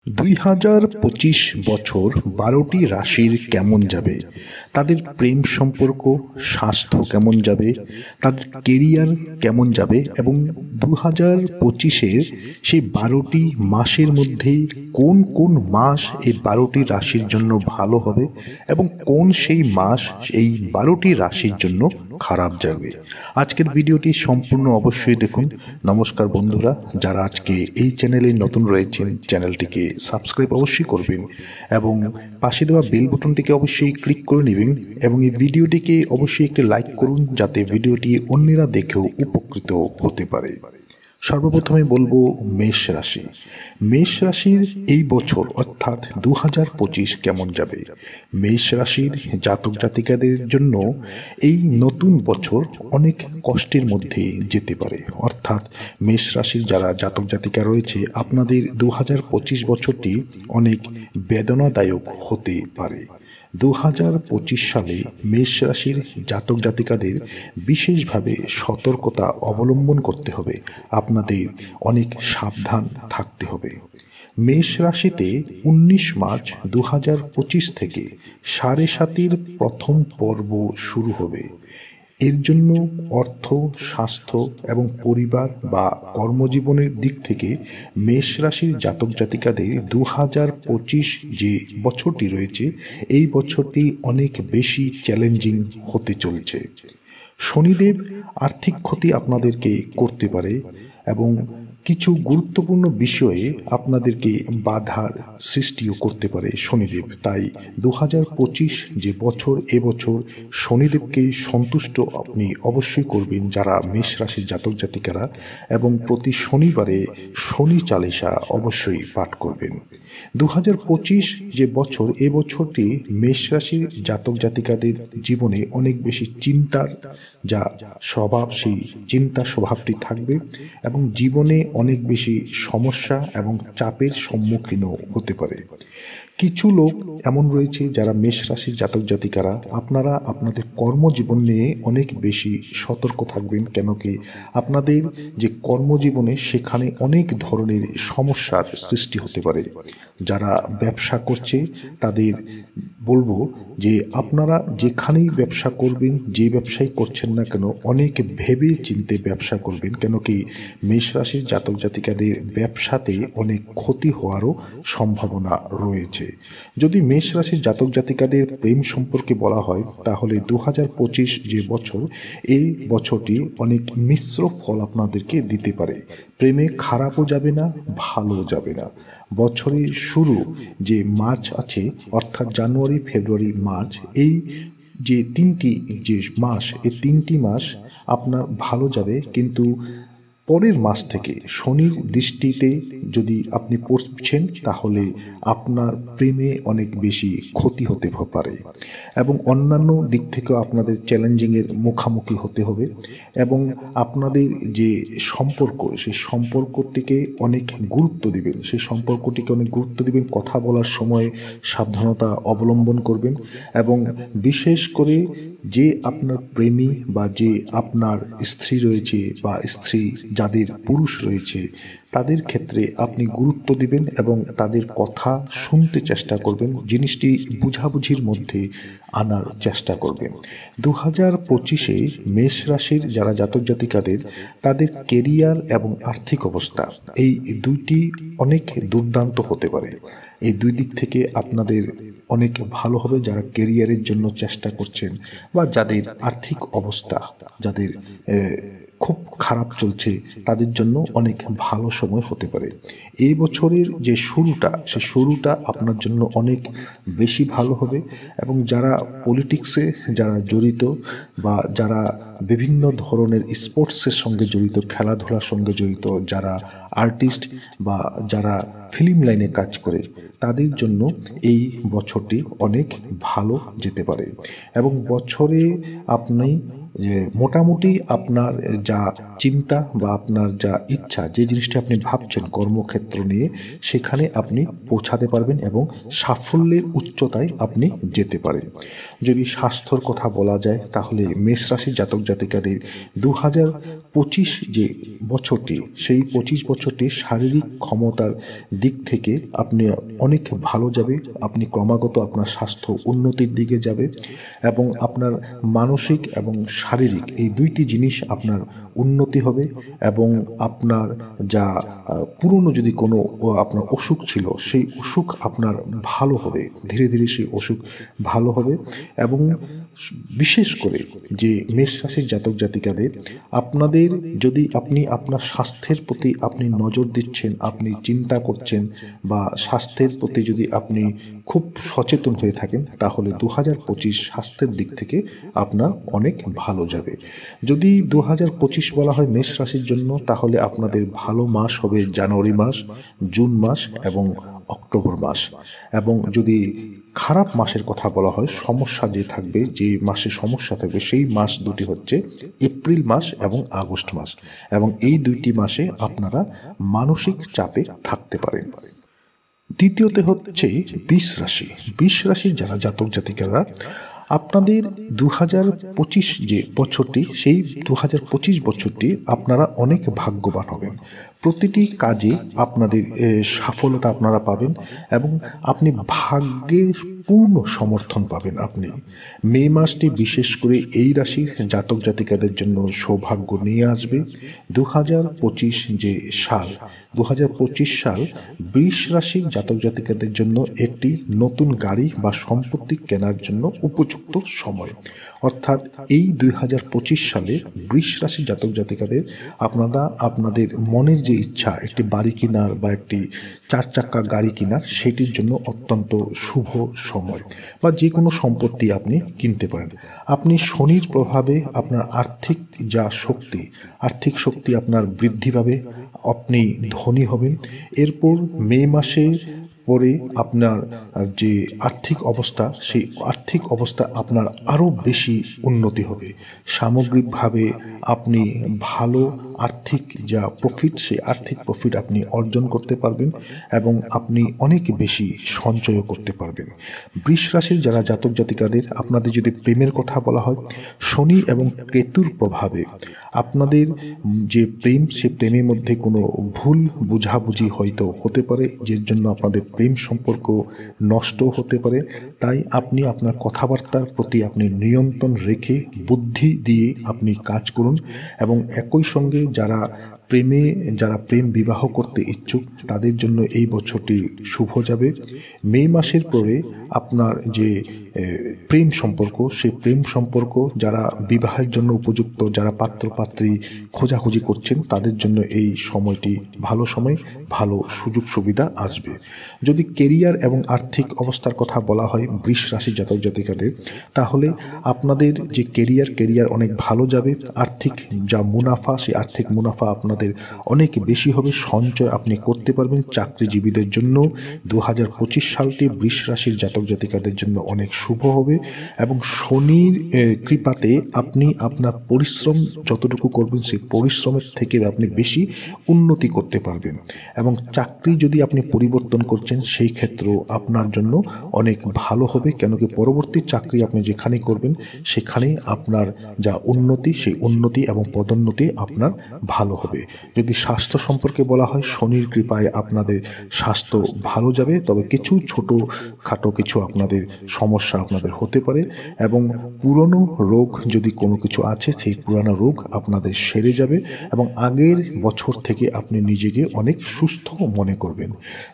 2025 বছর 12টি রাশির কেমন যাবে, তাদের প্রেম সম্পর্ক, স্বাস্থ্য কেমন যাবে, তাদের কেরিয়ার কেমন যাবে এবং 2025-এর সেই 12টি মাসের মধ্যে কোন কোন মাস এই 12টি রাশির জন্য ভালো হবে এবং কোন সেই মাস এই 12টি রাশির জন্য খারাপ যাবে। আজকের ভিডিওটি সম্পূর্ণ অবশ্যই দেখুন। নমস্কার বন্ধুরা, যারা আজকে এই চ্যানেলে নতুন রয়েছেন চ্যানেলটিকে সাবস্ক্রাইব অবশ্যই করবেন এবং পাশে দেওয়া বেল বাটনটিকে অবশ্যই ক্লিক করে নেবেন এবং এই ভিডিওটিকে অবশ্যই একটি লাইক করুন যাতে ভিডিওটি অন্যরা দেখেও উপকৃত হতে পারে। সর্বপ্রথমে বলবো মেষ রাশি। মেষ রাশির এই বছর অর্থাৎ 2025 কেমন যাবে। মেষ রাশির জাতক জাতিকাদের জন্য এই নতুন বছর অনেক কষ্টের মধ্যে যেতে পারে। অর্থাৎ মেষ রাশির যারা জাতক জাতিকা রয়েছে, আপনাদের 2025 বছরটি অনেক বেদনাদায়ক হতে পারে। 2025 সালে মেষ রাশির জাতক জাতিকাদের বিশেষভাবে সতর্কতা অবলম্বন করতে হবে। আপনাদের অনেক সাবধান থাকতে হবে। মেষ রাশিতে 19 মার্চ 2025 থেকে 7.5-এর প্রথম পর্ব শুরু হবে। এর জন্য অর্থ, স্বাস্থ্য এবং পরিবার বা কর্মজীবনের দিক থেকে মেষ রাশির জাতক জাতিকাদের 2025 যে বছরটি রয়েছে, এই বছরটি অনেক বেশি চ্যালেঞ্জিং হতে চলছে। শনিদেব আর্থিক ক্ষতি আপনাদেরকে করতে পারে এবং কিছু গুরুত্বপূর্ণ বিষয়ে আপনাদেরকে বাধার সৃষ্টিও করতে পারে শনিদেব। তাই 2025 যে বছর, এবছর শনিদেবকে সন্তুষ্ট আপনি অবশ্যই করবেন যারা মেষ রাশির জাতক জাতিকারা, এবং প্রতি শনিবারে শনি চালিসা অবশ্যই পাঠ করবেন। 2025 যে বছর, এ বছরটি মেষ রাশির জাতক জাতিকাদের জীবনে অনেক বেশি চিন্তার যা স্বভাব, সেই চিন্তা স্বভাবটি থাকবে এবং জীবনে অনেক বেশি সমস্যা এবং চাপের সম্মুখীনও হতে পারে। কিছু লোক এমন রয়েছে যারা মেষ রাশির জাতক জাতিকারা, আপনারা আপনাদের কর্মজীবন নিয়ে অনেক বেশি সতর্ক থাকবেন। কেন কি আপনাদের যে কর্মজীবনে সেখানে অনেক ধরনের সমস্যার সৃষ্টি হতে পারে। যারা ব্যবসা করছে তাদের বলবো যে আপনারা যেখানেই ব্যবসা করবেন, যে ব্যবসাই করছেন না কেন, অনেক ভেবে চিনতে ব্যবসা করবেন। কেন কি মেষ রাশির জাতক জাতিকাদের ব্যবসাতে অনেক ক্ষতি হওয়ারও সম্ভাবনা রয়েছে। যদি মেষ রাশির জাতক জাতিকাদের প্রেম সম্পর্কে বলা হয়, তাহলে 2025 যে বছর, এই বছরটি অনেক মিশ্র ফল আপনাদেরকে দিতে পারে। প্রেমে খারাপও যাবে না, ভালো যাবে না। বছরের শুরু যে মার্চ আছে, অর্থাৎ জানুয়ারি, ফেব্রুয়ারি, মার্চ, এই যে তিনটি যে মাস, এই তিনটি মাস আপনার ভালো যাবে। কিন্তু পরের মাস থেকে শনির দৃষ্টিতে যদি আপনি পড়ছেন, তাহলে আপনার প্রেমে অনেক বেশি ক্ষতি হতে পারে এবং অন্যান্য দিক থেকেও আপনাদের চ্যালেঞ্জিংয়ের মুখোমুখি হতে হবে এবং আপনাদের যে সম্পর্ক, সেই সম্পর্কটিকে অনেক গুরুত্ব দিবেন। সেই সম্পর্কটিকে অনেক গুরুত্ব দিবেন। কথা বলার সময় সাবধানতা অবলম্বন করবেন এবং বিশেষ করে যে আপনার প্রেমী বা যে আপনার স্ত্রী রয়েছে বা স্ত্রী যাদের পুরুষ রয়েছে, তাদের ক্ষেত্রে আপনি গুরুত্ব দিবেন এবং তাদের কথা শুনতে চেষ্টা করবেন, জিনিসটি বুঝাবুঝির মধ্যে আনার চেষ্টা করবেন। 2025-এ মেষ রাশির যারা জাতক জাতিকাদের, তাদের কেরিয়ার এবং আর্থিক অবস্থা এই দুইটি অনেক দুর্দান্ত হতে পারে। এই দুই দিক থেকে আপনাদের অনেক ভালো হবে। যারা কেরিয়ারের জন্য চেষ্টা করছেন বা যাদের আর্থিক অবস্থা যাদের খুব খারাপ চলছে, তাদের জন্য অনেক ভালো সময় হতে পারে। এই বছরের যে শুরুটা, সে শুরুটা আপনার জন্য অনেক বেশি ভালো হবে এবং যারা পলিটিক্সে যারা জড়িত বা যারা বিভিন্ন ধরনের স্পোর্টসের সঙ্গে জড়িত, খেলাধুলার সঙ্গে জড়িত, যারা আর্টিস্ট বা যারা ফিল্ম লাইনে কাজ করে, তাদের জন্য এই বছরটি অনেক ভালো যেতে পারে এবং বছরে আপনি যে মোটামুটি আপনার যা চিন্তা বা আপনার যা ইচ্ছা, যে জিনিসটি আপনি ভাবছেন কর্মক্ষেত্র নিয়ে, সেখানে আপনি পৌঁছাতে পারবেন এবং সাফল্যের উচ্চতায় আপনি যেতে পারেন। যদি স্বাস্থ্যর কথা বলা যায় তাহলে মেষ রাশির জাতক জাতিকাদের 2025 যে বছরটি, সেই 25 বছরটি শারীরিক ক্ষমতার দিক থেকে আপনি অনেক ভালো যাবে। আপনি ক্রমাগত আপনার স্বাস্থ্য উন্নতির দিকে যাবে এবং আপনার মানসিক এবং শারীরিক এই দুইটি জিনিস আপনার উন্নতি হবে এবং আপনার যা পুরনো যদি কোনো আপনার অসুখ ছিল সেই অসুখ আপনার ভালো হবে, ধীরে ধীরে সেই অসুখ ভালো হবে। এবং বিশেষ করে যে মেষ রাশির জাতক জাতিকাদের, আপনাদের যদি আপনি আপনার স্বাস্থ্যের প্রতি আপনি নজর দিচ্ছেন, আপনি চিন্তা করছেন বা স্বাস্থ্যের প্রতি যদি আপনি খুব সচেতন হয়ে থাকেন, তাহলে 2025 স্বাস্থ্যের দিক থেকে আপনার অনেক ভালো যাবে। যদি 2025 বলা হয় মেষ রাশির জন্য, তাহলে আপনাদের ভালো মাস হবে জানুয়ারি মাস, জুন মাস এবং অক্টোবর মাস। এবং যদি খারাপ মাসের কথা বলা হয়, সমস্যা যে থাকবে, যে মাসে সমস্যা থাকবে, সেই মাস দুটি হচ্ছে এপ্রিল মাস এবং আগস্ট মাস। এবং এই দুইটি মাসে আপনারা মানসিক চাপে থাকতে পারেন। দ্বিতীয়তে হচ্ছে বৃষ রাশি। বৃষ রাশির যারা জাতক জাতিকারা, আপনাদের 2025 যে বছরটি, সেই 2025 বছরটি আপনারা অনেক ভাগ্যবান হবেন। প্রতিটি কাজে আপনাদের সফলতা আপনারা পাবেন এবং আপনি ভাগ্যের পূর্ণ সমর্থন পাবেন। আপনি মে মাসটি বিশেষ করে এই রাশির জাতক জাতিকাদের জন্য সৌভাগ্য নিয়ে আসবে। 2025 যে সাল, 2025 সাল বৃষ রাশির জাতক জাতিকাদের জন্য একটি নতুন গাড়ি বা সম্পত্তি কেনার জন্য উপযুক্ত সময়। অর্থাৎ এই 2025 সালে বৃষ রাশির জাতক জাতিকাদের আপনারা আপনাদের মনের যে ইচ্ছা একটি বাড়ি কেনার বা একটি 4 চাকা গাড়ি কেনার, সেটির জন্য অত্যন্ত শুভ সময়। বা যে কোনো সম্পত্তি আপনি কিনতে পারেন। আপনি শনির প্রভাবে আপনার আর্থিক যা শক্তি, আর্থিক শক্তি আপনার বৃদ্ধি পাবে, আপনি ধনী হবেন। এরপর মে মাসে পরে আপনার যে আর্থিক অবস্থা, সেই আর্থিক অবস্থা আপনার আরও বেশি উন্নতি হবে। সামগ্রিকভাবে আপনি ভালো আর্থিক যা প্রফিট, সেই আর্থিক প্রফিট আপনি অর্জন করতে পারবেন এবং আপনি অনেক বেশি সঞ্চয়ও করতে পারবেন। বৃষ রাশির যারা জাতক জাতিকাদের, আপনাদের যদি প্রেমের কথা বলা হয়, শনি এবং কেতুর প্রভাবে আপনাদের যে প্রেম, সে প্রেমের মধ্যে কোনো ভুল বুঝাবুঝি হয়তো হতে পারে, যার জন্য আপনাদের প্রেম সম্পর্ক নষ্ট হতে পারে। তাই আপনি আপনার কথাবার্তার প্রতি আপনি নিয়ন্ত্রণ রেখে বুদ্ধি দিয়ে আপনি কাজ করুন। এবং একই সঙ্গে যারা প্রেম বিবাহ করতে ইচ্ছুক, তাদের জন্য এই বছরটি শুভ যাবে। মে মাসের পরে আপনার যে প্রেম সম্পর্ক, সেই প্রেম সম্পর্ক যারা বিবাহের জন্য উপযুক্ত, যারা পাত্র পাত্রী খোঁজাখুঁজি করছেন, তাদের জন্য এই সময়টি ভালো সময়, ভালো সুযোগ সুবিধা আসবে। যদি কেরিয়ার এবং আর্থিক অবস্থার কথা বলা হয় বৃষ রাশি জাতক জাতিকাদের, তাহলে আপনাদের যে কেরিয়ার অনেক ভালো যাবে। আর্থিক যা মুনাফা, সেই আর্থিক মুনাফা আপনাদের অনেক বেশি হবে, সঞ্চয় আপনি করতে পারবেন। চাকরিজীবীদের জন্য 2025 সালটি বৃষ রাশির জাতক জাতিকাদের জন্য অনেক শুভ হবে এবং শনির কৃপাতে আপনি আপনার পরিশ্রম যতটুকু করবেন, সেই পরিশ্রমের থেকে আপনি বেশি উন্নতি করতে পারবেন। এবং চাকরি যদি আপনি পরিবর্তন করছেন, সেই ক্ষেত্রেও আপনার জন্য অনেক ভালো হবে, কেন কি পরবর্তী চাকরি আপনি যেখানে করবেন, সেখানে আপনার যা উন্নতি, সেই উন্নতি এবং পদোন্নতি আপনার ভালো হবে। যদি স্বাস্থ্য সম্পর্কে বলা হয়, শনির কৃপায় আপনাদের স্বাস্থ্য ভালো যাবে, তবে কিছু ছোট খাটো কিছু আপনাদের সমস্যা আপনাদের হতে পারে এবং পুরনো রোগ যদি কোনো কিছু আছে, সেই পুরানো রোগ আপনাদের সেরে যাবে এবং আগের বছর থেকে আপনি নিজেকে অনেক সুস্থ মনে করবেন।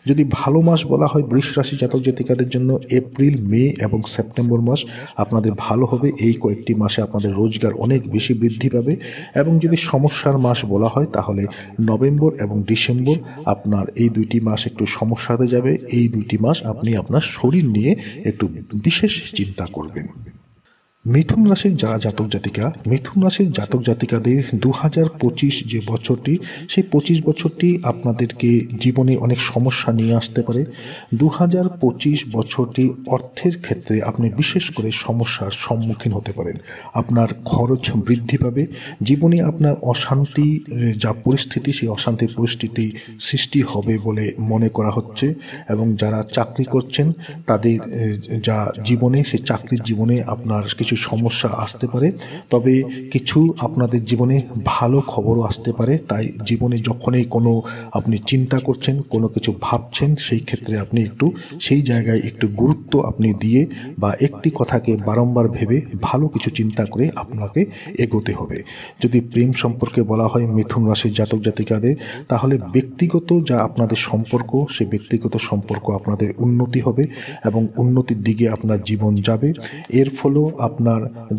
যদি ভালো মাস বলা হয় বৃষ রাশি জাতক জাতিকাদের জন্য, এপ্রিল, মে এবং সেপ্টেম্বর মাস আপনাদের ভালো হবে। এই কয়েকটি মাসে আপনাদের রোজগার অনেক বেশি বৃদ্ধি পাবে। এবং যদি সমস্যার মাস বলা হয়, তাহলে নভেম্বর এবং ডিসেম্বর আপনার এই দুইটি মাস একটু সমস্যাতে যাবে। এই দুইটি মাস আপনি আপনার শরীর নিয়ে একটু বিশেষ চিন্তা করবেন। মিথুন রাশির যারা জাতক জাতিকা, মিথুন রাশির জাতক জাতিকাদের 2025 যে বছরটি, সেই 25 বছরটি আপনাদেরকে জীবনে অনেক সমস্যা নিয়ে আসতে পারে। 2025 বছরটি অর্থের ক্ষেত্রে আপনি বিশেষ করে সমস্যার সম্মুখীন হতে পারেন। আপনার খরচ বৃদ্ধি পাবে, জীবনে আপনার অশান্তি যা পরিস্থিতি, সেই অশান্তির পরিস্থিতি সৃষ্টি হবে বলে মনে করা হচ্ছে। এবং যারা চাকরি করছেন তাদের যা জীবনে, সেই চাকরির জীবনে আপনার কিছু সমস্যা আসতে পারে, তবে কিছু আপনাদের জীবনে ভালো খবরও আসতে পারে। তাই জীবনে যখনই কোনো আপনি চিন্তা করছেন, কোনো কিছু ভাবছেন, সেই ক্ষেত্রে আপনি একটু সেই জায়গায় একটু গুরুত্ব আপনি দিয়ে বা একটি কথাকে বারংবার ভেবে ভালো কিছু চিন্তা করে আপনাকে এগোতে হবে। যদি প্রেম সম্পর্কে বলা হয় মিথুন রাশির জাতক জাতিকাদের, তাহলে ব্যক্তিগত যা আপনাদের সম্পর্ক, সেই ব্যক্তিগত সম্পর্ক আপনাদের উন্নতি হবে এবং উন্নতির দিকে আপনার জীবন যাবে। এর ফলেও আপনার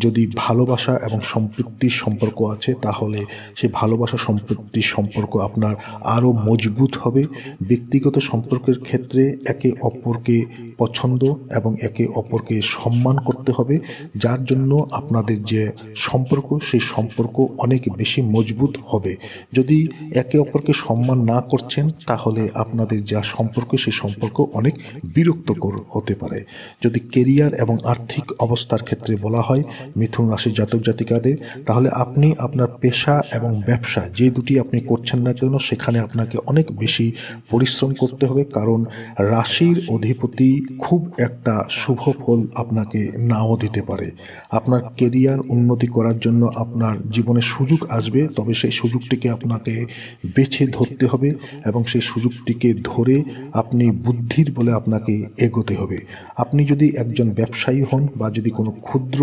যদি ভালোবাসা এবং সম্পৃক্তির সম্পর্ক আছে, তাহলে সেই ভালোবাসা সম্পৃক্তির সম্পর্ক আপনার আরও মজবুত হবে। ব্যক্তিগত সম্পর্কের ক্ষেত্রে একে অপরকে পছন্দ এবং একে অপরকে সম্মান করতে হবে, যার জন্য আপনাদের যে সম্পর্ক, সেই সম্পর্ক অনেক বেশি মজবুত হবে। যদি একে অপরকে সম্মান না করছেন, তাহলে আপনাদের যা সম্পর্ক, সেই সম্পর্ক অনেক বিরক্তকর হতে পারে। যদি কেরিয়ার এবং আর্থিক অবস্থার ক্ষেত্রে বলা হয় মিথুন রাশির জাতক জাতিকাদের, তাহলে আপনি আপনার পেশা এবং ব্যবসা যে দুটি আপনি করছেন না কেন, সেখানে আপনাকে অনেক বেশি পরিশ্রম করতে হবে, কারণ রাশির অধিপতি খুব একটা শুভ ফল আপনাকে নাও দিতে পারে। আপনার কেরিয়ার উন্নতি করার জন্য আপনার জীবনে সুযোগ আসবে, তবে সেই সুযোগটিকে আপনাকে বেছে ধরতে হবে এবং সেই সুযোগটিকে ধরে আপনি বুদ্ধির বলে আপনাকে এগোতে হবে। আপনি যদি একজন ব্যবসায়ী হন বা যদি কোনো ক্ষুদ্র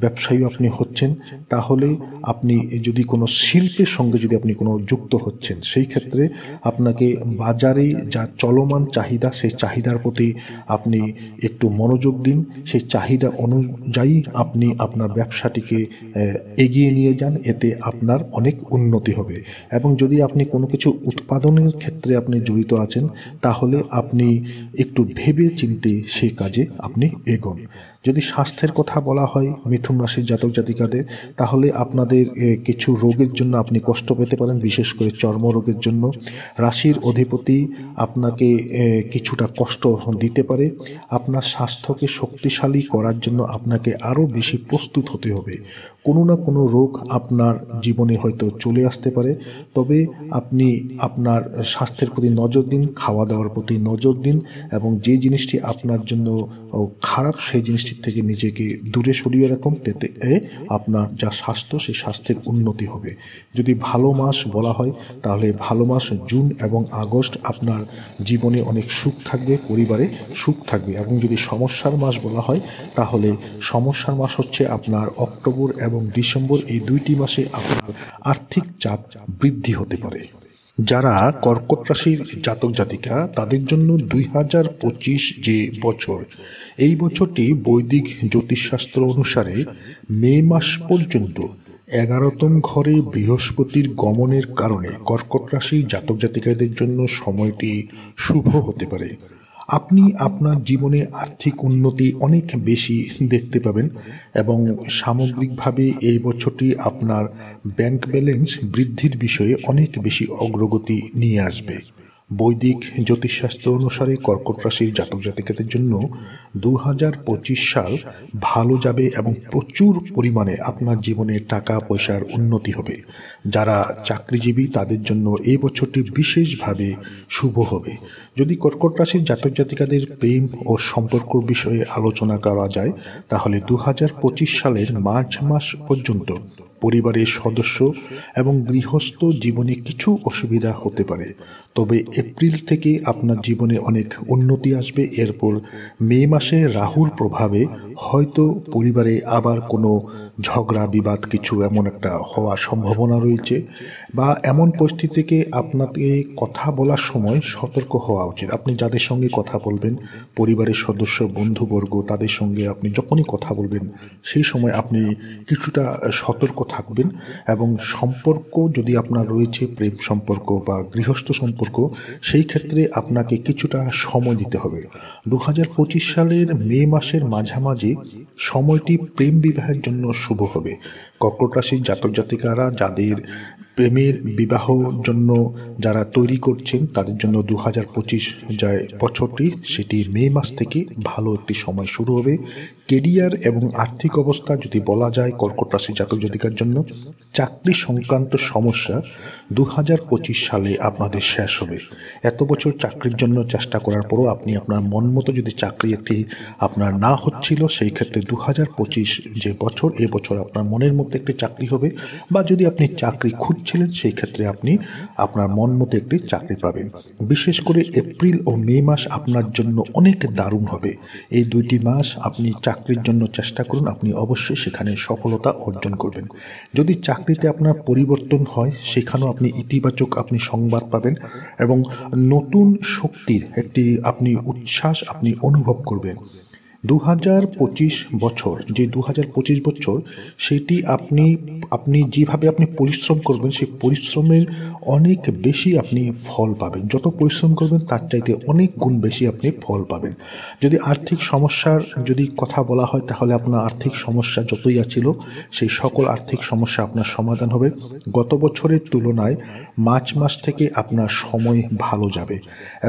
ব্যবসায়ী আপনি হচ্ছেন, তাহলে আপনি যদি কোনো শিল্পের সঙ্গে যদি আপনি কোনো যুক্ত হচ্ছেন, সেই ক্ষেত্রে আপনাকে বাজারে যা চলমান চাহিদা, সেই চাহিদার প্রতি আপনি একটু মনোযোগ দিন। সেই চাহিদা অনুযায়ী আপনি আপনার ব্যবসাটিকে এগিয়ে নিয়ে যান, এতে আপনার অনেক উন্নতি হবে। এবং যদি আপনি কোনো কিছু উৎপাদনের ক্ষেত্রে আপনি জড়িত আছেন, তাহলে আপনি একটু ভেবে চিন্তে সেই কাজে আপনি এগোন। যদি স্বাস্থ্যের কথা বলা হয় মিথুন রাশির জাতক জাতিকাদের, তাহলে আপনাদের কিছু রোগের জন্য আপনি কষ্ট পেতে পারেন, বিশেষ করে চর্মরোগের জন্য। রাশির অধিপতি আপনাকে কিছুটা কষ্ট দিতে পারে। আপনার স্বাস্থ্যকে শক্তিশালী করার জন্য আপনাকে আরও বেশি প্রস্তুত হতে হবে। কোনো না কোনো রোগ আপনার জীবনে হয়তো চলে আসতে পারে, তবে আপনি আপনার স্বাস্থ্যের প্রতি নজর দিন, খাওয়া দাওয়ার প্রতি নজর দিন এবং যে জিনিসটি আপনার জন্য খারাপ, সেই জিনিসটির থেকে নিজেকে দূরে সরিয়ে রাখুন। তেতে আপনার যা স্বাস্থ্য, সেই স্বাস্থ্যের উন্নতি হবে। যদি ভালো মাস বলা হয়, তাহলে ভালো মাস জুন এবং আগস্ট আপনার জীবনে অনেক সুখ থাকবে, পরিবারে সুখ থাকবে। এবং যদি সমস্যার মাস বলা হয়, তাহলে সমস্যার মাস হচ্ছে আপনার অক্টোবর এবং ডিসেম্বর। এই দুইটি মাসে আপনার আর্থিক চাপ বৃদ্ধি হতে পারে। যারা কর্কট রাশির জাতক জাতিকা, তাদের জন্য 2025 যে বছর, এই বছরটি বৈদিক জ্যোতিষশাস্ত্র অনুসারে মে মাস পর্যন্ত 11তম ঘরে বৃহস্পতির গমনের কারণে কর্কট রাশির জাতক জাতিকাদের জন্য সময়টি শুভ হতে পারে। আপনি আপনার জীবনে আর্থিক উন্নতি অনেক বেশি দেখতে পাবেন এবং সামগ্রিকভাবে এই বছরটি আপনার ব্যাংক ব্যালেন্স বৃদ্ধির বিষয়ে অনেক বেশি অগ্রগতি নিয়ে আসবে। বৈদিক জ্যোতিষশাস্ত্র অনুসারে কর্কট রাশির জাতক জাতিকাদের জন্য 2025 সাল ভালো যাবে এবং প্রচুর পরিমাণে আপনার জীবনে টাকা পয়সার উন্নতি হবে। যারা চাকরিজীবী, তাদের জন্য এই বছরটি বিশেষভাবে শুভ হবে। যদি কর্কট রাশির জাতক জাতিকাদের প্রেম ও সম্পর্ক বিষয়ে আলোচনা করা যায়, তাহলে 2025 সালের মার্চ মাস পর্যন্ত পরিবারের সদস্য এবং গৃহস্থ জীবনে কিছু অসুবিধা হতে পারে, তবে এপ্রিল থেকে আপনার জীবনে অনেক উন্নতি আসবে। এরপর মে মাসে রাহুর প্রভাবে হয়তো পরিবারে আবার কোনো ঝগড়া বিবাদ কিছু এমন একটা হওয়ার সম্ভাবনা রয়েছে, বা এমন পরিস্থিতি থেকে আপনাকে কথা বলার সময় সতর্ক হওয়া উচিত। আপনি যাদের সঙ্গে কথা বলবেন, পরিবারের সদস্য, বন্ধুবর্গ, তাদের সঙ্গে আপনি যখনই কথা বলবেন, সেই সময় আপনি কিছুটা সতর্ক থাকবেন, এবং সম্পর্ক যদি আপনার রয়েছে প্রেম সম্পর্ক বা গৃহস্থ সম্পর্ক, সেই ক্ষেত্রে আপনাকে কিছুটা সময় দিতে হবে। 2025 সালের মে মাসের মাঝামাঝি সময়টি প্রেম বিবাহের জন্য শুভ হবে। কর্কট রাশির জাতক জাতিকারা যাদের প্রেমের বিবাহ জন্য যারা তৈরি করছেন, তাদের জন্য 2025 যে বছরটি, সেটি মে মাস থেকে ভালো একটি সময় শুরু হবে। কেরিয়ার এবং আর্থিক অবস্থা যদি বলা যায় কর্কট রাশির জাতক জাতিকার জন্য, চাকরি সংক্রান্ত সমস্যা 2025 সালে আপনাদের শেষ হবে। এত বছর চাকরির জন্য চেষ্টা করার পরও আপনি আপনার মন মতো যদি চাকরি একটি আপনার না হচ্ছিল, সেই ক্ষেত্রে 2025 যে বছর, এ বছর আপনার মনের মতো একটি চাকরি হবে। বা যদি আপনি চাকরি খুঁজছিলেন, সেই ক্ষেত্রে আপনি আপনার মন মতো একটি চাকরি পাবেন। বিশেষ করে এপ্রিল ও মে মাস আপনার জন্য অনেক দারুণ হবে। এই দুইটি মাস আপনি চাকরির জন্য চেষ্টা করুন, আপনি অবশ্যই সেখানে সফলতা অর্জন করবেন। যদি চাকরিতে আপনার পরিবর্তন হয়, সেখানেও আপনি ইতিবাচক সংবাদ পাবেন এবং নতুন শক্তির একটি উচ্ছ্বাস আপনি অনুভব করবেন। 2025 বছর, যে 2025 বছর, সেটি আপনি যেভাবে পরিশ্রম করবেন, সেই পরিশ্রমের অনেক বেশি আপনি ফল পাবেন। যত পরিশ্রম করবেন তার চাইতে অনেক গুণ বেশি আপনি ফল পাবেন। যদি আর্থিক সমস্যার যদি কথা বলা হয়, তাহলে আপনার আর্থিক সমস্যা যতই ছিল, সেই সকল আর্থিক সমস্যা আপনার সমাধান হবে। গত বছরের তুলনায় মার্চ মাস থেকে আপনার সময় ভালো যাবে,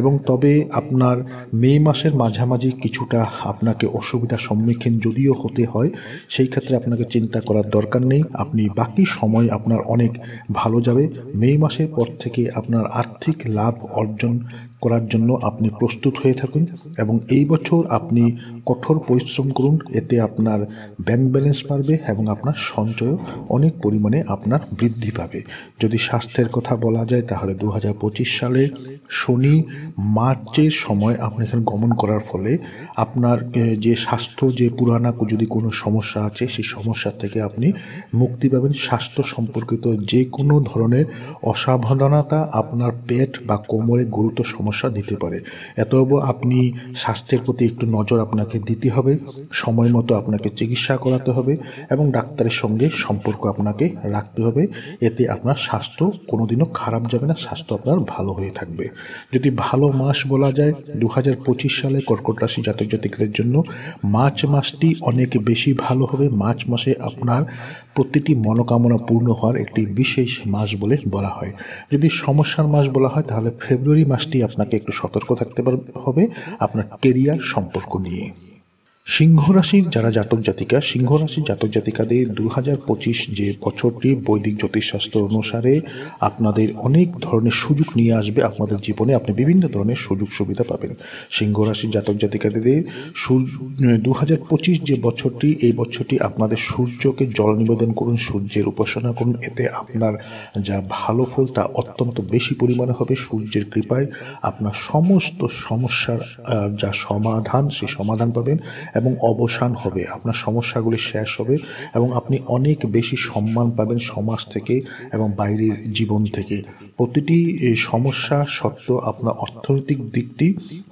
এবং তবে আপনার মে মাসের মাঝামাঝি কিছুটা আপনাকে অসুবিধার সম্মুখীন যদিও হতে হয়, সেই ক্ষেত্রে আপনাকে চিন্তা করার দরকার নেই। আপনি বাকি সময় আপনার অনেক ভালো যাবে। মে মাসের পর থেকে আপনার আর্থিক লাভ অর্জন করার জন্য আপনি প্রস্তুত হয়ে থাকুন, এবং এই বছর আপনি কঠোর পরিশ্রম করুন। এতে আপনার ব্যাংক ব্যালেন্স বাড়বে এবং আপনার সঞ্চয় অনেক পরিমাণে আপনার বৃদ্ধি পাবে। যদি স্বাস্থ্যের কথা বলা যায়, তাহলে 2025 সালে শনি মার্চের সময় আপনি এখানে গমন করার ফলে আপনার যে স্বাস্থ্য, যে পুরানা যদি কোনো সমস্যা আছে, সেই সমস্যা থেকে আপনি মুক্তি পাবেন। স্বাস্থ্য সম্পর্কিত যে কোনো ধরনের অসাবধানতা আপনার পেট বা কোমরে গুরুতর সমস্যা দিতে পারে। অতএব আপনি স্বাস্থ্যের প্রতি একটু নজর আপনাকে দিতে হবে, সময় মতো আপনাকে চিকিৎসা করাতে হবে এবং ডাক্তারের সঙ্গে সম্পর্ক আপনাকে রাখতে হবে। এতে আপনার স্বাস্থ্য কোনোদিনও খারাপ যাবে না, স্বাস্থ্য আপনার ভালো হয়ে থাকবে। যদি ভালো মাস বলা যায় 2025 সালে কর্কট রাশি জাতক জাতিকাদের জন্য, মার্চ মাসটি অনেক বেশি ভালো হবে। মার্চ মাসে আপনার প্রতিটি মনোকামনা পূর্ণ হওয়ার একটি বিশেষ মাস বলে বলা হয়। যদি সমস্যার মাস বলা হয়, তাহলে ফেব্রুয়ারি মাসটি আপনাকে একটু সতর্ক থাকতে হবে আপনার কেরিয়ার সম্পর্ক নিয়ে। সিংহ রাশির যারা জাতক জাতিকা, সিংহ রাশির জাতক জাতিকাদের 2025 যে বছরটি বৈদিক জ্যোতিষশাস্ত্র অনুসারে আপনাদের অনেক ধরনের সুযোগ নিয়ে আসবে আপনাদের জীবনে। আপনি বিভিন্ন ধরনের সুযোগ সুবিধা পাবেন। সিংহ রাশির জাতক জাতিকাদের 2025 যে বছরটি, এই বছরটি আপনাদের সূর্যকে জল নিবেদন করুন, সূর্যের উপাসনা করুন। এতে আপনার যা ভালো ফল তা অত্যন্ত বেশি পরিমাণে হবে। সূর্যের কৃপায় আপনার সমস্ত সমস্যার যা সমাধান, সেই সমাধান পাবেন এবং অবসান হবে। আপনার সমস্যাগুলি শেষ হবে এবং আপনি অনেক বেশি সম্মান পাবেন সমাজ থেকে এবং বাইরের জীবন থেকে। প্রতিটি সমস্যা সত্ত্বেও আপনার অর্থনৈতিক দিকটি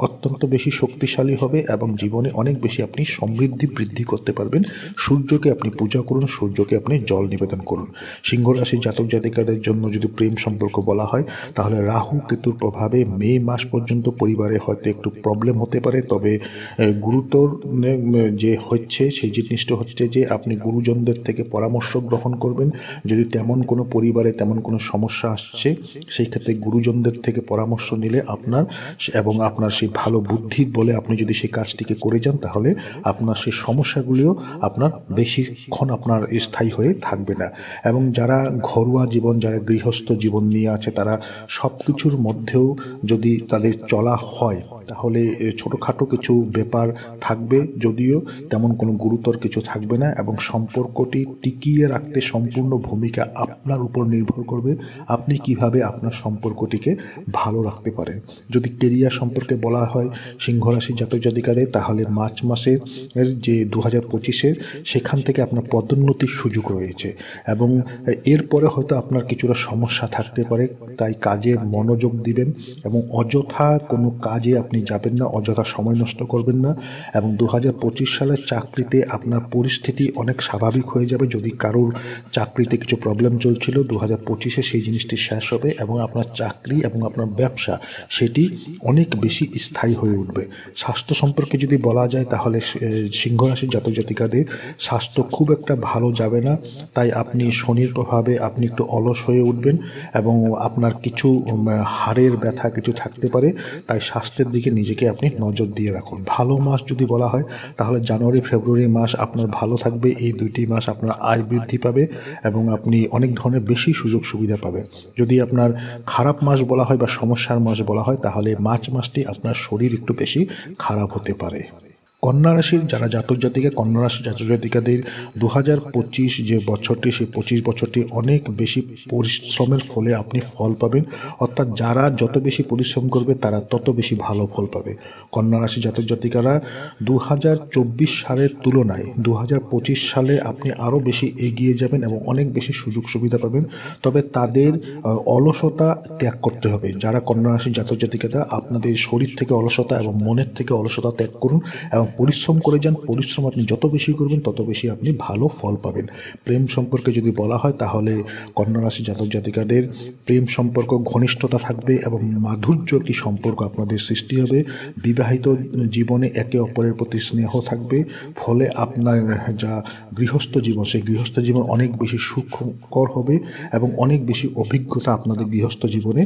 অত্যন্ত বেশি শক্তিশালী হবে এবং জীবনে অনেক বেশি আপনি সমৃদ্ধি বৃদ্ধি করতে পারবেন। সূর্যকে আপনি পূজা করুন, সূর্যকে আপনি জল নিবেদন করুন। সিংহ রাশির জাতক জাতিকাদের জন্য যদি প্রেম সম্পর্ক বলা হয়, তাহলে রাহু কেতুর প্রভাবে মে মাস পর্যন্ত পরিবারে হয়তো একটু প্রবলেম হতে পারে। তবে গুরুতর যে হচ্ছে সেই জিনিসটা হচ্ছে যে আপনি গুরুজনদের থেকে পরামর্শ গ্রহণ করবেন। যদি তেমন কোনো পরিবারে তেমন কোনো সমস্যা আসছে, সেই ক্ষেত্রে গুরুজনদের থেকে পরামর্শ নিলে আপনার সেই ভালো বুদ্ধির বলে আপনি যদি সেই কাজটিকে করে যান, তাহলে আপনার সেই সমস্যাগুলিও আপনার বেশিক্ষণ আপনার স্থায়ী হয়ে থাকবে না। এবং যারা ঘরোয়া জীবন, যারা গৃহস্থ জীবন নিয়ে আছে, তারা সব কিছুর মধ্যেও যদি তাদের চলা হয়, তাহলে ছোটোখাটো কিছু ব্যাপার থাকবে, যদিও তেমন কোনো গুরুতর কিছু থাকবে না। এবং সম্পর্কটি টিকিয়ে রাখতে সম্পূর্ণ ভূমিকা আপনার উপর নির্ভর করবে। আপনি কিভাবে আপনার সম্পর্কটিকে ভালো রাখতে পারেন। যদি কেরিয়ার সম্পর্কে বলা হয় সিংহ রাশির জাতক জাতিকাদের, তাহলে মার্চ মাসের যে 2025-এর সেখান থেকে আপনার পদোন্নতির সুযোগ রয়েছে এবং এরপরে হয়তো আপনার কিছুটা সমস্যা থাকতে পারে। তাই কাজে মনোযোগ দিবেন এবং অযথা কোনো কাজে আপনি যাবেন না, অযথা সময় নষ্ট করবেন না। এবং 2025 সালের চাকরিতে আপনার পরিস্থিতি অনেক স্বাভাবিক হয়ে যাবে। যদি কারোর চাকরিতে কিছু প্রবলেম চলছিল, 2025-এ সেই জিনিসটি শেষ হবে এবং আপনার চাকরি এবং আপনার ব্যবসা সেটি অনেক বেশি স্থায়ী হয়ে উঠবে। স্বাস্থ্য সম্পর্কে যদি বলা যায় তাহলে সিংহ রাশির জাতক জাতিকাদের স্বাস্থ্য খুব একটা ভালো যাবে না। তাই আপনি শনির প্রভাবে আপনি একটু অলস হয়ে উঠবেন এবং আপনার কিছু হাড়ের ব্যথা কিছু থাকতে পারে। তাই স্বাস্থ্যের দিকে নিজেকে আপনি নজর দিয়ে রাখুন। ভালো মাস যদি বলা হয় তাহলে জানুয়ারি ফেব্রুয়ারি মাস আপনার ভালো থাকবে। এই দুইটি মাস আপনার আয় বৃদ্ধি পাবে এবং আপনি অনেক ধরনের বেশি সুযোগ সুবিধা পাবেন। যদি আপনার খারাপ মাস বলা হয় বা সমস্যার মাস বলা হয় তাহলে মার্চ মাসটি আপনার শরীর একটু বেশি খারাপ হতে পারে। কন্যা রাশির যারা জাতক জাতিকা, কন্যা রাশির জাতক জাতিকাদের 2025 যে বছরটি, সেই 25 বছরটি অনেক বেশি পরিশ্রমের ফলে আপনি ফল পাবেন। অর্থাৎ যারা যত বেশি পরিশ্রম করবে তারা তত বেশি ভালো ফল পাবে। কন্যা রাশির জাতক জাতিকারা 2024 সালের তুলনায় 2025 সালে আপনি আরও বেশি এগিয়ে যাবেন এবং অনেক বেশি সুযোগ সুবিধা পাবেন। তবে তাদের অলসতা ত্যাগ করতে হবে। যারা কন্যা রাশির জাতক জাতিকারা, আপনাদের শরীর থেকে অলসতা এবং মনের থেকে অলসতা ত্যাগ করুন এবং পরিশ্রম করে যান। পরিশ্রম আপনি যত বেশি করবেন তত বেশি আপনি ভালো ফল পাবেন। প্রেম সম্পর্কে যদি বলা হয় তাহলে কন্যা রাশি জাতক জাতিকাদের প্রেম সম্পর্ক ঘনিষ্ঠতা থাকবে এবং মাধুর্য একটি সম্পর্ক আপনাদের সৃষ্টি হবে। বিবাহিত জীবনে একে অপরের প্রতি স্নেহ থাকবে, ফলে আপনার যা গৃহস্থ জীবন সেই গৃহস্থ জীবন অনেক বেশি সুখকর হবে এবং অনেক বেশি অভিজ্ঞতা আপনাদের গৃহস্থ জীবনে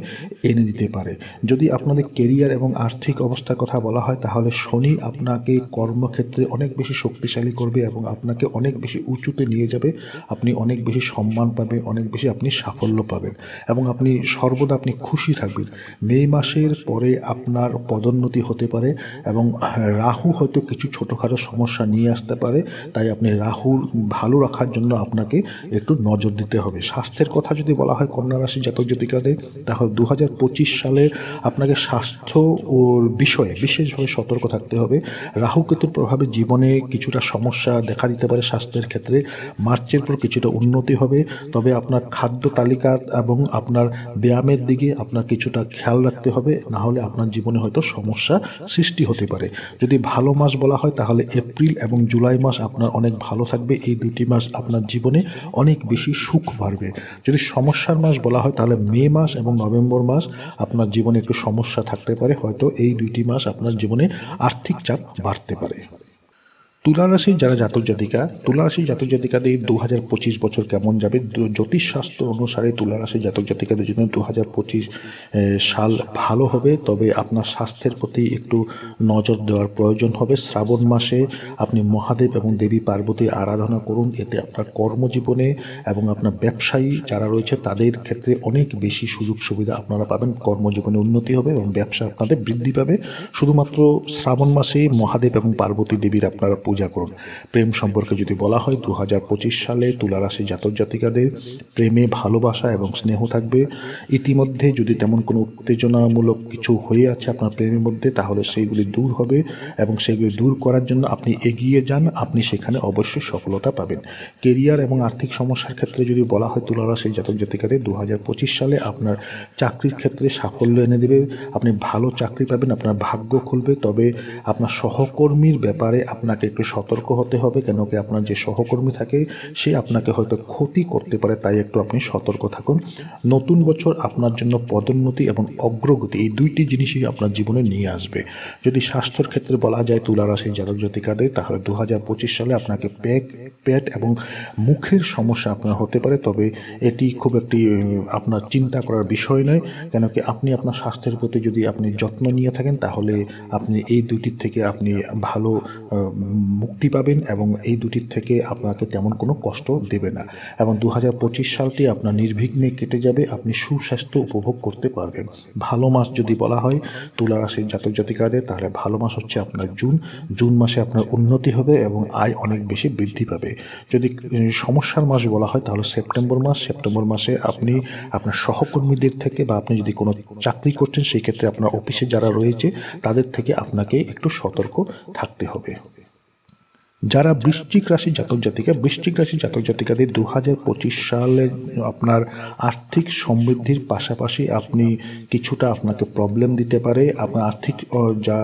এনে দিতে পারে। যদি আপনাদের কেরিয়ার এবং আর্থিক অবস্থার কথা বলা হয় তাহলে শনি আপনাকে কর্মক্ষেত্রে অনেক বেশি শক্তিশালী করবে এবং আপনাকে অনেক বেশি উঁচুতে নিয়ে যাবে। আপনি অনেক বেশি সম্মান পাবেন, অনেক বেশি আপনি সাফল্য পাবেন এবং আপনি সর্বদা আপনি খুশি থাকবেন। মে মাসের পরে আপনার পদোন্নতি হতে পারে এবং রাহু হয়তো কিছু ছোটোখাটো সমস্যা নিয়ে আসতে পারে। তাই আপনি রাহুর ভালো রাখার জন্য আপনাকে একটু নজর দিতে হবে। স্বাস্থ্যের কথা যদি বলা হয় কন্যা রাশি জাতক জাতিকাদের, তাহলে 2025 সালে আপনাকে স্বাস্থ্য ও বিষয়ে বিশেষভাবে সতর্ক থাকতে হবে। রাহু কেতুর প্রভাবে জীবনে কিছুটা সমস্যা দেখা দিতে পারে স্বাস্থ্যের ক্ষেত্রে। মার্চের পর কিছুটা উন্নতি হবে, তবে আপনার খাদ্য তালিকা এবং আপনার ব্যায়ামের দিকে আপনার কিছুটা খেয়াল রাখতে হবে, না হলে আপনার জীবনে হয়তো সমস্যা সৃষ্টি হতে পারে। যদি ভালো মাস বলা হয় তাহলে এপ্রিল এবং জুলাই মাস আপনার অনেক ভালো থাকবে। এই দুটি মাস আপনার জীবনে অনেক বেশি সুখ বাড়বে। যদি সমস্যার মাস বলা হয় তাহলে মে মাস এবং নভেম্বর মাস আপনার জীবনে একটু সমস্যা থাকতে পারে। হয়তো এই দুইটি মাস আপনার জীবনে আর্থিক চাপ বাড়তে পারে। তুলা রাশির যারা জাতক জাতিকা, তুলা রাশির জাতক জাতিকাদের 2025 বছর কেমন যাবে? জ্যোতিষশাস্ত্র অনুসারে তুলা রাশির জাতক জাতিকাদের জন্য 2025 সাল ভালো হবে, তবে আপনার স্বাস্থ্যের প্রতি একটু নজর দেওয়ার প্রয়োজন হবে। শ্রাবণ মাসে আপনি মহাদেব এবং দেবী পার্বতীর আরাধনা করুন। এতে আপনার কর্মজীবনে এবং আপনার ব্যবসায়ী যারা রয়েছে তাদের ক্ষেত্রে অনেক বেশি সুযোগ সুবিধা আপনারা পাবেন। কর্মজীবনে উন্নতি হবে এবং ব্যবসা আপনাদের বৃদ্ধি পাবে। শুধুমাত্র শ্রাবণ মাসে মহাদেব এবং পার্বতী দেবীর আপনারা পূজা করুন। প্রেম সম্পর্কে যদি বলা হয় 2025 সালে তুলা রাশি জাতক জাতিকাদের প্রেমে ভালোবাসা এবং স্নেহ থাকবে। ইতিমধ্যে যদি তেমন কোনো উত্তেজনামূলক কিছু হয়ে আছে আপনার প্রেমের মধ্যে তাহলে সেইগুলি দূর হবে এবং সেগুলি দূর করার জন্য আপনি এগিয়ে যান, আপনি সেখানে অবশ্যই সফলতা পাবেন। কেরিয়ার এবং আর্থিক সমস্যার ক্ষেত্রে যদি বলা হয় তুলা রাশি জাতক জাতিকাদের 2025 সালে আপনার চাকরির ক্ষেত্রে সাফল্য এনে দেবে। আপনি ভালো চাকরি পাবেন, আপনার ভাগ্য খুলবে। তবে আপনার সহকর্মীর ব্যাপারে আপনাকে একটু সতর্ক হতে হবে, কেন কি আপনার যে সহকর্মী থাকে সে আপনাকে হয়তো ক্ষতি করতে পারে, তাই একটু আপনি সতর্ক থাকুন। নতুন বছর আপনার জন্য পদোন্নতি এবং অগ্রগতি এই দুইটি জিনিসই আপনার জীবনে নিয়ে আসবে। যদি স্বাস্থ্যের ক্ষেত্রে বলা যায় তুলা রাশির জাতক জাতিকাদের তাহলে 2025 সালে আপনাকে পেট এবং মুখের সমস্যা আপনার হতে পারে, তবে এটি খুব একটি আপনার চিন্তা করার বিষয় নয়, কেন কি আপনি আপনার স্বাস্থ্যের প্রতি যদি আপনি যত্ন নিয়ে থাকেন তাহলে আপনি এই দুটির থেকে আপনি ভালো মুক্তি পাবেন এবং এই দুটির থেকে আপনাকে তেমন কোনো কষ্ট দেবে না এবং 2025 সালটি আপনার নির্বিঘ্নে কেটে যাবে। আপনি সুস্বাস্থ্য উপভোগ করতে পারবেন। ভালো মাস যদি বলা হয় তুলা রাশির জাতক জাতিকাদের, তাহলে ভালো মাস হচ্ছে আপনার জুন মাসে আপনার উন্নতি হবে এবং আয় অনেক বেশি বৃদ্ধি পাবে। যদি সমস্যার মাস বলা হয় তাহলে সেপ্টেম্বর মাসে আপনি আপনার সহকর্মীদের থেকে বা আপনি যদি কোনো চাকরি করছেন সেই ক্ষেত্রে আপনার অফিসে যারা রয়েছে তাদের থেকে আপনাকে একটু সতর্ক থাকতে হবে। যারা বৃশ্চিক রাশির জাতক জাতিকাদের 2025 সালে আপনার আর্থিক সমৃদ্ধির পাশাপাশি আপনি কিছুটা আপনাকে প্রবলেম দিতে পারে। আপনার আর্থিক যা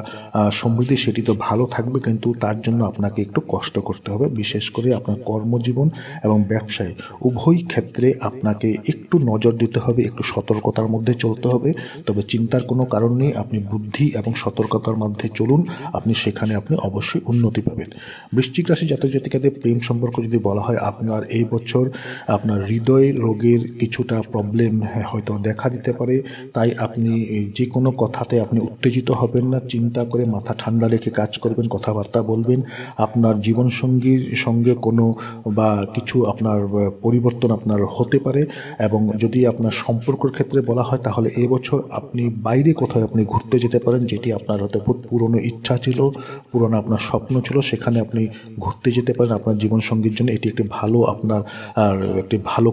সমৃদ্ধি সেটি তো ভালো থাকবে, কিন্তু তার জন্য আপনাকে একটু কষ্ট করতে হবে। বিশেষ করে আপনার কর্মজীবন এবং ব্যবসায় উভয় ক্ষেত্রে আপনাকে একটু নজর দিতে হবে, একটু সতর্কতার মধ্যে চলতে হবে। তবে চিন্তার কোনো কারণ নেই, আপনি বুদ্ধি এবং সতর্কতার মধ্যে চলুন, সেখানে আপনি অবশ্যই উন্নতি পাবেন। বৃশ্চিক রাশি জাতক জাতিকাদের প্রেম সম্পর্ক যদি বলা হয়, আপনার এই বছর আপনার হৃদয় রোগের কিছুটা প্রবলেম হয়তো দেখা দিতে পারে। তাই আপনি যে কোনো কথাতে আপনি উত্তেজিত হবেন না, চিন্তা করে মাথা ঠান্ডা রেখে কাজ করবেন, কথাবার্তা বলবেন। আপনার জীবনসঙ্গীর সঙ্গে কোনো বা কিছু আপনার পরিবর্তন আপনার হতে পারে। এবং যদি আপনার সম্পর্কের ক্ষেত্রে বলা হয় তাহলে এবছর আপনি বাইরে কোথাও আপনি ঘুরতে যেতে পারেন, যেটি আপনার হয়তো পুরনো ইচ্ছা ছিল, পুরনো আপনার স্বপ্ন ছিল, সেখানে আপনি ঘুরতে যেতে পারেন। আপনার জীবনসঙ্গীর জন্য এটি একটি ভালো আপনার একটি ভালো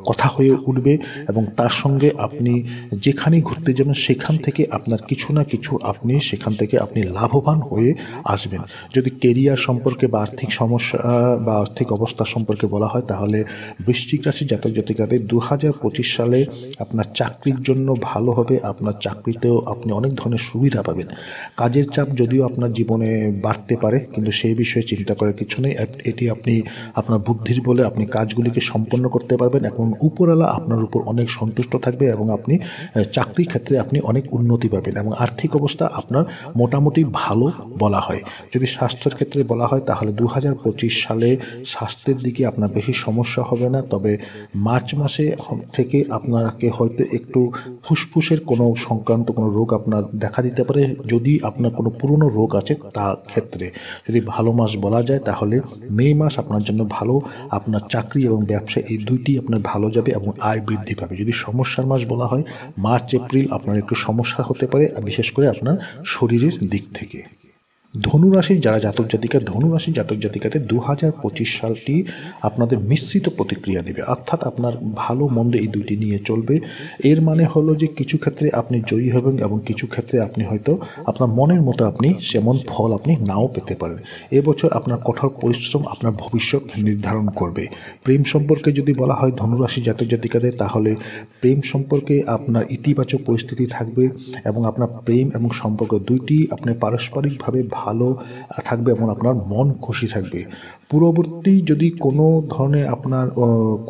কথা হয়ে উঠবে এবং তার সঙ্গে আপনি যেখানেই ঘুরতে যাবেন সেখান থেকে আপনার কিছু না কিছু সেখান থেকে আপনি লাভবান হয়ে আসবেন। যদি কেরিয়ার সম্পর্কে বা আর্থিক সমস্যা বা আর্থিক অবস্থা সম্পর্কে বলা হয় তাহলে বৃশ্চিক রাশির জাতক জাতিকাদের 2025 সালে আপনার চাকরির জন্য ভালো হবে। আপনার চাকরিতেও আপনি অনেক ধরনের সুবিধা পাবেন। কাজের চাপ যদিও আপনার জীবনে বাড়তে পারে, কিন্তু সেই বিষয়ে চিন্তা করার কিছু নেই। এটি আপনি আপনার বুদ্ধির বলে আপনি কাজগুলিকে সম্পন্ন করতে পারবেন এবং উপরওয়ালা আপনার উপর অনেক সন্তুষ্ট থাকবে এবং আপনি চাকরির ক্ষেত্রে আপনি অনেক উন্নতি পাবেন এবং আর্থিক অবস্থা আপনার মোটামুটি ভালো বলা হয়। যদি স্বাস্থ্যের ক্ষেত্রে বলা হয় তাহলে 2025 সালে স্বাস্থ্যের দিকে আপনার বেশি সমস্যা হবে না। তবে মার্চ মাসে থেকে আপনাকে হয়তো একটু ফুসফুসের কোনো সংক্রান্ত কোনো রোগ আপনার দেখা দিতে পারে, যদি আপনার কোনো পুরনো রোগ আছে তার ক্ষেত্রে। যদি ভালো মাস বলা যায় তাহলে মে মাস আপনার জন্য ভালো। আপনার চাকরি এবং ব্যবসা এই দুইটি আপনার ভালো যাবে এবং আয় বৃদ্ধি পাবে। যদি সমস্যার মাস বলা হয় মার্চ এপ্রিল আপনার একটু সমস্যা হতে পারে, বিশেষ করে আপনার শরীরের দিক থেকে। ধনুরাশির যারা জাতক জাতিকাদের 2025 সালটি আপনাদের মিশ্রিত প্রতিক্রিয়া দেবে, অর্থাৎ আপনার ভালো মন্দ এই দুইটি নিয়ে চলবে। এর মানে হলো যে কিছু ক্ষেত্রে আপনি জয়ী হবেন এবং কিছু ক্ষেত্রে আপনি হয়তো আপনার মনের মতো আপনি সেমন ফল আপনি নাও পেতে পারেন। এবছর আপনার কঠোর পরিশ্রম আপনার ভবিষ্যৎ নির্ধারণ করবে। প্রেম সম্পর্কে যদি বলা হয় ধনুরাশি জাতক জাতিকাদের, তাহলে প্রেম সম্পর্কে আপনার ইতিবাচক পরিস্থিতি থাকবে এবং আপনার প্রেম এবং সম্পর্ক দুইটি আপনার পারস্পরিকভাবে ভালো থাকবে এবং আপনার মন খুশি থাকবে। পূর্ববর্তী যদি কোনো ধরনের আপনার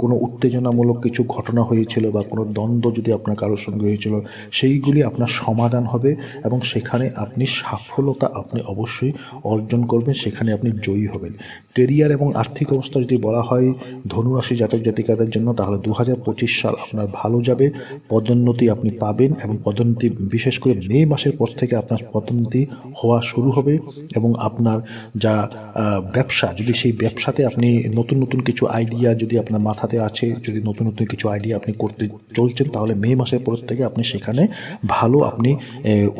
কোনো উত্তেজনামূলক কিছু ঘটনা হয়েছিল বা কোনো দ্বন্দ্ব যদি আপনার কারোর সঙ্গে হয়েছিল, সেইগুলি আপনার সমাধান হবে এবং সেখানে আপনি সফলতা আপনি অবশ্যই অর্জন করবেন, সেখানে আপনি জয়ী হবেন। কেরিয়ার এবং আর্থিক অবস্থা যদি বলা হয় ধনুরাশি জাতক জাতিকাদের জন্য, তাহলে 2025 সাল আপনার ভালো যাবে। পদোন্নতি আপনি পাবেন এবং পদোন্নতি বিশেষ করে মে মাসের পর থেকে আপনার পদোন্নতি হওয়া শুরু হবে এবং আপনার যা ব্যবসা, যদি সেই ব্যবসাতে আপনি নতুন নতুন কিছু আইডিয়া যদি আপনার মাথাতে আছে, যদি নতুন নতুন কিছু আইডিয়া আপনি করতে চলছেন, তাহলে মে মাসের পর থেকে আপনি সেখানে ভালো আপনি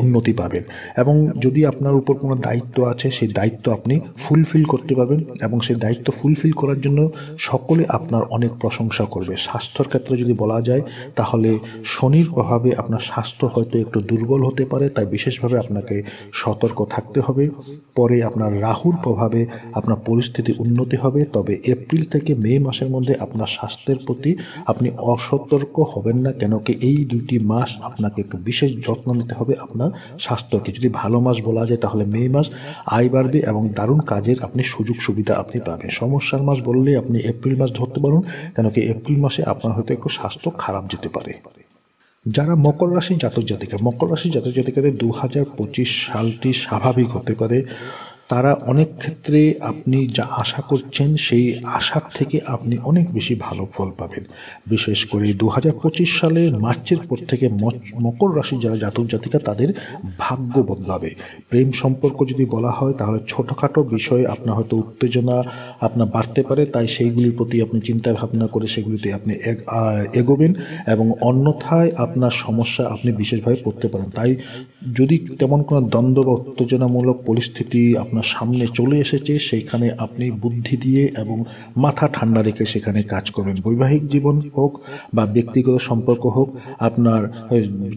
উন্নতি পাবেন। এবং যদি আপনার উপর কোনো দায়িত্ব আছে সেই দায়িত্ব আপনি ফুলফিল করতে পারবেন এবং সেই দায়িত্ব ফুলফিল করার জন্য সকলে আপনার অনেক প্রশংসা করবে। স্বাস্থ্যের ক্ষেত্রে যদি বলা যায় তাহলে শনির প্রভাবে আপনার স্বাস্থ্য হয়তো একটু দুর্বল হতে পারে, তাই বিশেষভাবে আপনাকে সতর্ক থাকতে হবে। পরে আপনার রাহুর প্রভাবে আপনার পরিস্থিতি উন্নতি হবে। তবে এপ্রিল থেকে মে মাসের মধ্যে আপনার স্বাস্থ্যের প্রতি আপনি অসতর্ক হবেন না, কেন কি এই দুইটি মাস আপনাকে একটু বিশেষ যত্ন নিতে হবে আপনার স্বাস্থ্যকে। যদি ভালো মাস বলা যায় তাহলে মে মাস আয় বাড়বে এবং দারুণ কাজের আপনি সুযোগ সুবিধা আপনি পাবেন। সমস্যার মাস বললে আপনি এপ্রিল মাস ধরতে পারুন, কেন কি এপ্রিল মাসে আপনার হয়তো একটু স্বাস্থ্য খারাপ যেতে পারে। যারা মকর রাশির জাতক জাতিকাদের 2025 সালটি স্বাভাবিক হতে পারে। তারা অনেক ক্ষেত্রে আপনি যা আশা করছেন সেই আশার থেকে আপনি অনেক বেশি ভালো ফল পাবেন। বিশেষ করে 2025 সালে মার্চের পর থেকে মকর রাশি যারা জাতক জাতিকা তাদের ভাগ্য বদলাবে। প্রেম সম্পর্ক যদি বলা হয় তাহলে ছোটোখাটো বিষয়ে আপনার হয়তো উত্তেজনা আপনার বাড়তে পারে, তাই সেইগুলির প্রতি আপনি চিন্তা ভাবনা করে সেগুলিতে আপনি এগোবেন, এবং অন্যথায় আপনার সমস্যা আপনি বিশেষভাবে পড়তে পারেন। তাই যদি তেমন কোনো দ্বন্দ্ব বা উত্তেজনামূলক পরিস্থিতি আপনার সামনে চলে এসেছে, সেইখানে আপনি বুদ্ধি দিয়ে এবং মাথা ঠান্ডা রেখে সেখানে কাজ করবেন। বৈবাহিক জীবন হোক বা ব্যক্তিগত সম্পর্ক হোক, আপনার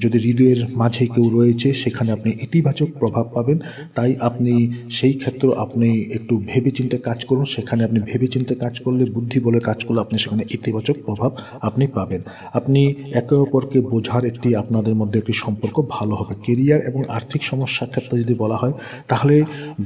যদি হৃদয়ের মাঝে কেউ রয়েছে সেখানে আপনি ইতিবাচক প্রভাব পাবেন। তাই আপনি সেই ক্ষেত্রে আপনি একটু ভেবেচিন্তে কাজ করুন। সেখানে আপনি ভেবেচিন্তে কাজ করলে, বুদ্ধি বলে কাজ করলে আপনি সেখানে ইতিবাচক প্রভাব আপনি পাবেন। আপনি একে অপরকে বোঝার একটি আপনাদের মধ্যে একটি সম্পর্ক ভালো হবে। কেরিয়ার এবং আর্থিক সমস্যার ক্ষেত্রে যদি বলা হয় তাহলে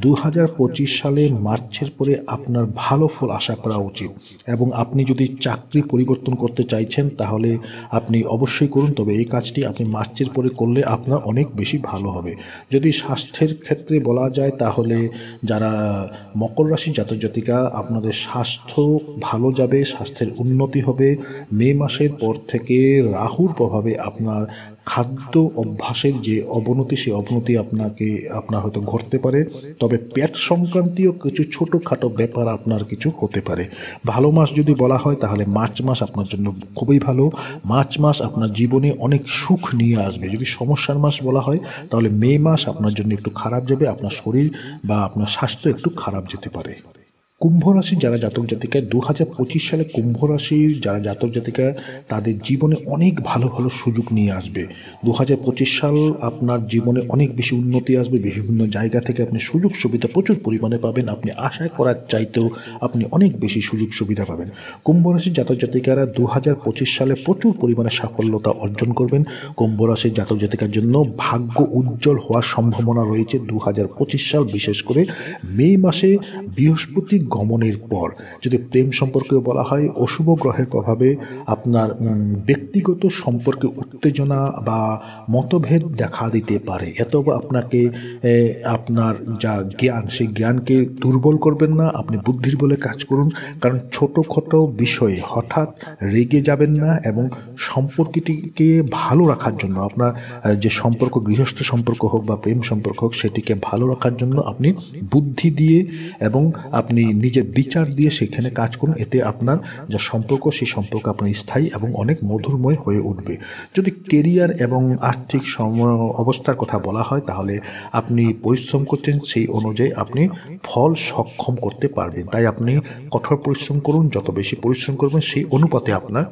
2025 সালে মার্চের পরে আপনার ভালো ফল আশা করা উচিত, এবং আপনি যদি চাকরি পরিবর্তন করতে চাইছেন তাহলে আপনি অবশ্যই করুন, তবে এই কাজটি আপনি মার্চের পরে করলে আপনার অনেক বেশি ভালো হবে। যদি স্বাস্থ্যের ক্ষেত্রে বলা যায় তাহলে যারা মকর রাশি জাতক জাতিকা আপনাদের স্বাস্থ্য ভালো যাবে, স্বাস্থ্যের উন্নতি হবে। মে মাসের পর থেকে রাহুর প্রভাবে আপনার খাদ্য অভ্যাসের যে অবনতি, সেই অবনতি আপনার হয়তো ঘটতে পারে, তবে পেট সংক্রান্তীয় কিছু ছোটোখাটো ব্যাপার আপনার কিছু হতে পারে। ভালো মাস যদি বলা হয় তাহলে মার্চ মাস আপনার জন্য খুবই ভালো। মার্চ মাস আপনার জীবনে অনেক সুখ নিয়ে আসবে। যদি সমস্যার মাস বলা হয় তাহলে মে মাস আপনার জন্য একটু খারাপ যাবে, আপনার শরীর বা আপনার স্বাস্থ্য একটু খারাপ যেতে পারে। কুম্ভ রাশি যারা জাতক জাতিকা 2025 সালে কুম্ভ রাশির যারা জাতক জাতিকা তাদের জীবনে অনেক ভালো ভালো সুযোগ নিয়ে আসবে। 2025 সাল আপনার জীবনে অনেক বেশি উন্নতি আসবে। বিভিন্ন জায়গা থেকে আপনি সুযোগ সুবিধা প্রচুর পরিমাণে পাবেন। আপনি আশা করার চাইতেও আপনি অনেক বেশি সুযোগ সুবিধা পাবেন। কুম্ভ রাশির জাতক জাতিকারা 2025 সালে প্রচুর পরিমাণে সাফল্যতা অর্জন করবেন। কুম্ভ রাশির জাতক জাতিকার জন্য ভাগ্য উজ্জ্বল হওয়ার সম্ভাবনা রয়েছে 2025 সাল, বিশেষ করে মে মাসে বৃহস্পতি গমনের পর। যদি প্রেম সম্পর্কে বলা হয়, অশুভ গ্রহের প্রভাবে আপনার ব্যক্তিগত সম্পর্কে উত্তেজনা বা মতভেদ দেখা দিতে পারে। অথবা আপনার যা জ্ঞান, সেই জ্ঞানকে দুর্বল করবেন না, আপনি বুদ্ধির বলে কাজ করুন। কারণ ছোটোখাটো বিষয়ে হঠাৎ রেগে যাবেন না, এবং সম্পর্কটিকে ভালো রাখার জন্য আপনার যে সম্পর্ক, গৃহস্থ সম্পর্ক হোক বা প্রেম সম্পর্ক হোক, সেটিকে ভালো রাখার জন্য আপনি বুদ্ধি দিয়ে এবং আপনি নিজের বিচার দিয়ে সেখানে কাজ করুন। এতে আপনার যা সম্পর্ক, সেই সম্পর্ক আপনার স্থায়ী এবং অনেক মধুরময় হয়ে উঠবে। যদি কেরিয়ার এবং আর্থিক অবস্থার কথা বলা হয় তাহলে আপনি পরিশ্রম করছেন, সেই অনুযায়ী আপনি ফল সক্ষম করতে পারবেন। তাই আপনি কঠোর পরিশ্রম করুন। যত বেশি পরিশ্রম করবেন সেই অনুপাতে আপনার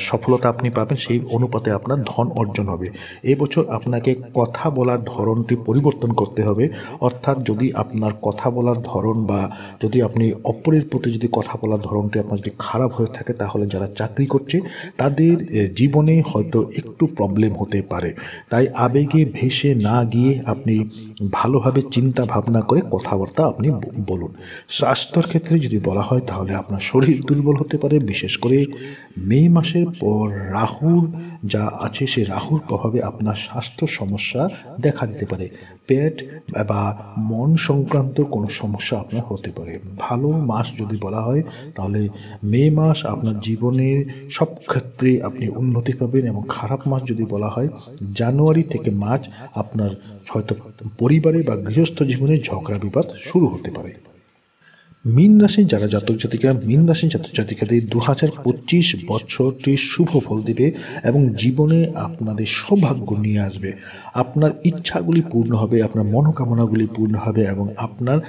সফলতা আপনি পাবেন, সেই অনুপাতে আপনার ধন অর্জন হবে। এবছর আপনাকে কথা বলার ধরনটি পরিবর্তন করতে হবে। অর্থাৎ যদি আপনার কথা বলার ধরন বা যদি আপনি অপরের প্রতি যদি কথা বলার ধরনটি আপনার যদি খারাপ হয়ে থাকে তাহলে যারা চাকরি করছে তাদের জীবনে হয়তো একটু প্রবলেম হতে পারে। তাই আবেগে ভেসে না গিয়ে আপনি ভালোভাবে চিন্তা ভাবনা করে কথাবার্তা আপনি বলুন। স্বাস্থ্যের ক্ষেত্রে যদি বলা হয় তাহলে আপনার শরীর দুর্বল হতে পারে। বিশেষ করে মে মাসের পর রাহুর যা আছে, সে রাহুর প্রভাবে আপনার স্বাস্থ্য সমস্যা দেখা দিতে পারে। পেট বা মন সংক্রান্ত কোনো সমস্যা আপনার হতে পারে। ভালো মাস যদি বলা হয় তাহলে মে মাস আপনার জীবনের সব ক্ষেত্রে আপনি উন্নতি পাবেন, এবং খারাপ মাস যদি বলা হয় জানুয়ারি থেকে মার্চ আপনার হয়তো পরিবারে বা গৃহস্থ জীবনে ঝগড়া বিবাদ শুরু হতে পারে। মীন রাশি যারা জাতক জাতিকা, মীন রাশি জাতক জাতিকাদের 2025 বছরটি শুভ ফল দিবে এবং জীবনে আপনাদের সৌভাগ্য নিয়ে আসবে। আপনার ইচ্ছাগুলি পূর্ণ হবে, আপনার মনোকামনাগুলি পূর্ণ হবে, এবং আপনার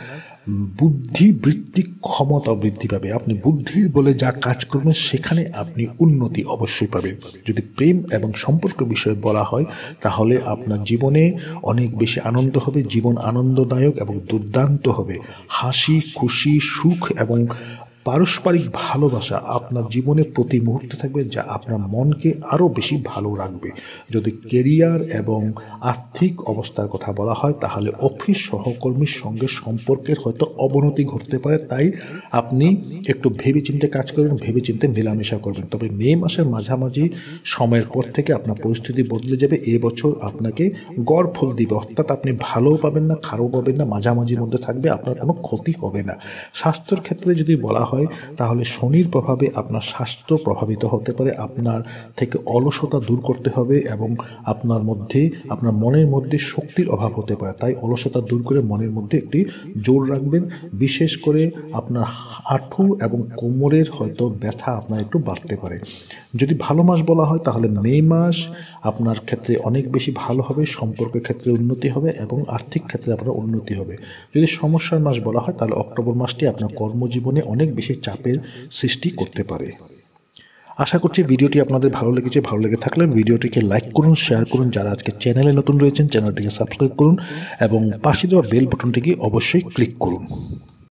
বুদ্ধিবৃত্তিক ক্ষমতা বৃদ্ধি পাবে। আপনি বুদ্ধির বলে যা কাজ করবেন সেখানে আপনি উন্নতি অবশ্যই পাবেন। যদি প্রেম এবং সম্পর্ক বিষয়ে বলা হয় তাহলে আপনার জীবনে অনেক বেশি আনন্দ হবে, জীবন আনন্দদায়ক এবং দুর্দান্ত হবে। হাসি খুশি সুখ এবং পারস্পরিক ভালোবাসা আপনার জীবনে প্রতি মুহূর্তে থাকবে, যা আপনার মনকে আরও বেশি ভালো রাখবে। যদি কেরিয়ার এবং আর্থিক অবস্থার কথা বলা হয়, তাহলে অফিস সহকর্মীর সঙ্গে সম্পর্কের হয়তো অবনতি ঘটতে পারে, তাই আপনি একটু ভেবেচিন্তে কাজ করবেন, ভেবেচিন্তে মেলামেশা করবেন। তবে মে মাসের মাঝামাঝি সময়ের পর থেকে আপনার পরিস্থিতি বদলে যাবে। এবছর আপনাকে গড় ফল দিবে, অর্থাৎ আপনি ভালোও পাবেন না, খারাপও পাবেন না, মাঝামাঝির মধ্যে থাকবে, আপনার কোনো ক্ষতি হবে না। স্বাস্থ্যের ক্ষেত্রে যদি বলা হয়, তাহলে শনির প্রভাবে আপনার স্বাস্থ্য প্রভাবিত হতে পারে। আপনার থেকে অলসতা দূর করতে হবে এবং আপনার মনের মধ্যে শক্তির অভাব হতে পারে, তাই অলসতা দূর করে মনের মধ্যে একটি জোর রাখবেন। বিশেষ করে আপনার হাঁটু এবং কোমরের হয়তো ব্যথা আপনার একটু বাড়তে পারে। যদি ভালো মাস বলা হয়, তাহলে মে মাস আপনার ক্ষেত্রে অনেক বেশি ভালো হবে, সম্পর্কের ক্ষেত্রে উন্নতি হবে এবং আর্থিক ক্ষেত্রে আপনার উন্নতি হবে। যদি সমস্যার মাস বলা হয়, তাহলে অক্টোবর মাসটি আপনার কর্মজীবনে অনেক বেশি চাপের সৃষ্টি করতে পারে। আশা করছি ভিডিওটি আপনাদের ভালো লেগেছে। ভালো লেগে থাকলে ভিডিওটিকে লাইক করুন, শেয়ার করুন। যারা আজকে চ্যানেলে নতুন রয়েছেন, চ্যানেলটিকে সাবস্ক্রাইব করুন এবং পাশে দেওয়া বেল বাটনটিকে অবশ্যই ক্লিক করুন।